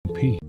peace.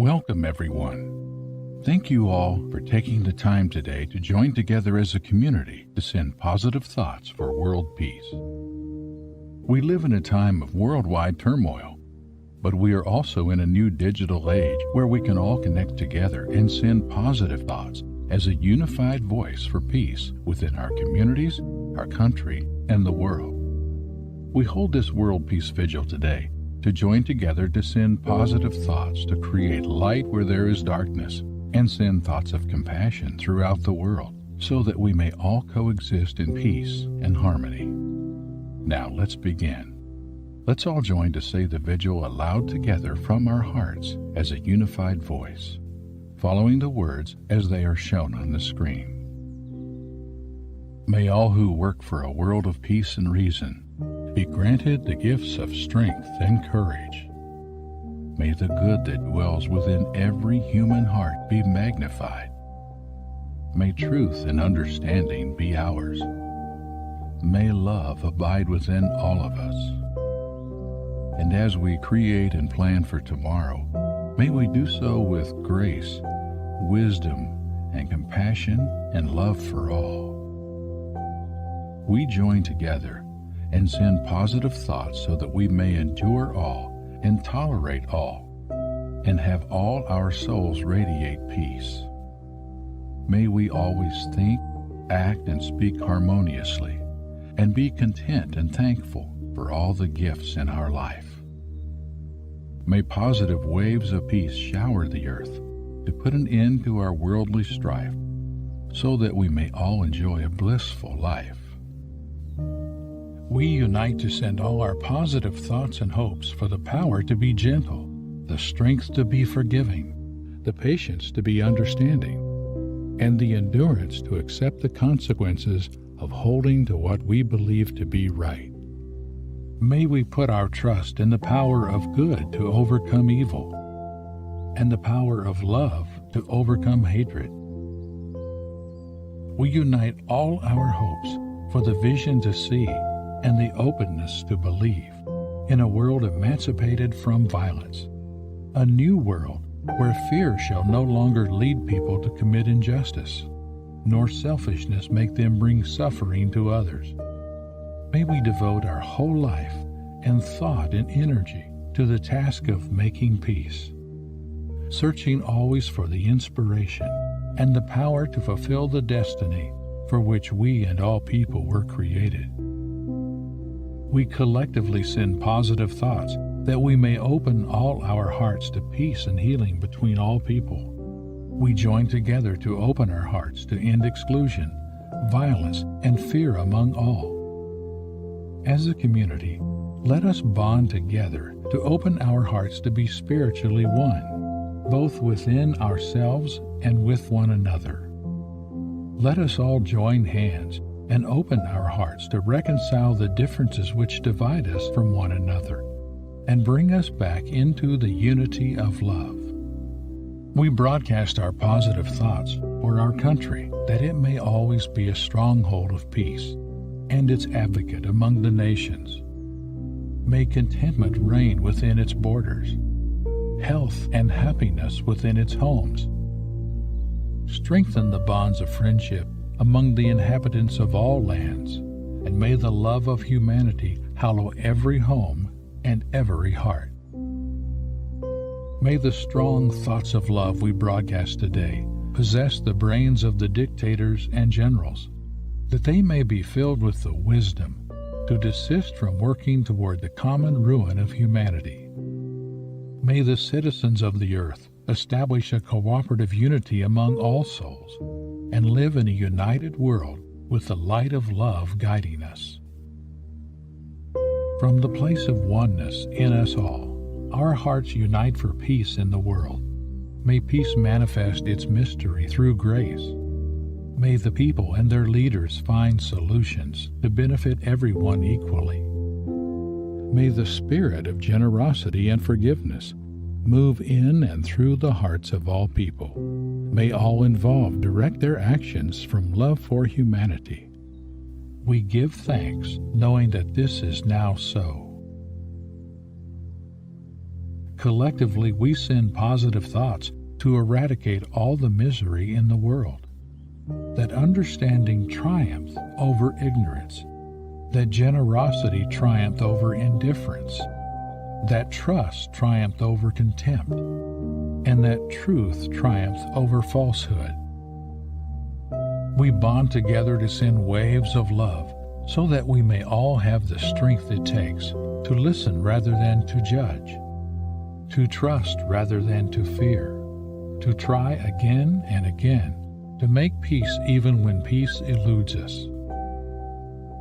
Welcome, everyone. Thank you all for taking the time today to join together as a community to send positive thoughts for world peace. We live in a time of worldwide turmoil, but we are also in a new digital age where we can all connect together and send positive thoughts as a unified voice for peace within our communities, our country, and the world. We hold this World Peace Vigil today to join together to send positive thoughts to create light where there is darkness and send thoughts of compassion throughout the world so that we may all coexist in peace and harmony. Now let's begin. Let's all join to say the vigil aloud together from our hearts as a unified voice, following the words as they are shown on the screen. May all who work for a world of peace and reason be granted the gifts of strength and courage. May the good that dwells within every human heart be magnified. May truth and understanding be ours. May love abide within all of us. And as we create and plan for tomorrow, may we do so with grace, wisdom, and compassion and love for all. We join together and send positive thoughts so that we may endure all and tolerate all and have all our souls radiate peace. May we always think, act, and speak harmoniously and be content and thankful for all the gifts in our life. May positive waves of peace shower the earth to put an end to our worldly strife so that we may all enjoy a blissful life. We unite to send all our positive thoughts and hopes for the power to be gentle, the strength to be forgiving, the patience to be understanding, and the endurance to accept the consequences of holding to what we believe to be right. May we put our trust in the power of good to overcome evil, and the power of love to overcome hatred. We unite all our hopes for the vision to see and the openness to believe in a world emancipated from violence, a new world where fear shall no longer lead people to commit injustice, nor selfishness make them bring suffering to others. May we devote our whole life and thought and energy to the task of making peace, searching always for the inspiration and the power to fulfill the destiny for which we and all people were created. We collectively send positive thoughts that we may open all our hearts to peace and healing between all people. We join together to open our hearts to end exclusion, violence, and fear among all. As a community, let us bond together to open our hearts to be spiritually one, both within ourselves and with one another. Let us all join hands and open our hearts to reconcile the differences which divide us from one another and bring us back into the unity of love. We broadcast our positive thoughts for our country that it may always be a stronghold of peace and its advocate among the nations. May contentment reign within its borders, health and happiness within its homes. Strengthen the bonds of friendship among the inhabitants of all lands, and may the love of humanity hallow every home and every heart. May the strong thoughts of love we broadcast today possess the brains of the dictators and generals, that they may be filled with the wisdom to desist from working toward the common ruin of humanity. May the citizens of the earth establish a cooperative unity among all souls and live in a united world with the light of love guiding us. From the place of oneness in us all, our hearts unite for peace in the world. May peace manifest its mystery through grace. May the people and their leaders find solutions to benefit everyone equally. May the spirit of generosity and forgiveness move in and through the hearts of all people. May all involved direct their actions from love for humanity. We give thanks knowing that this is now so. Collectively, we send positive thoughts to eradicate all the misery in the world. That understanding triumph over ignorance, that generosity triumph over indifference, that trust triumphed over contempt, and that truth triumphed over falsehood. We bond together to send waves of love so that we may all have the strength it takes to listen rather than to judge, to trust rather than to fear, to try again and again to make peace even when peace eludes us.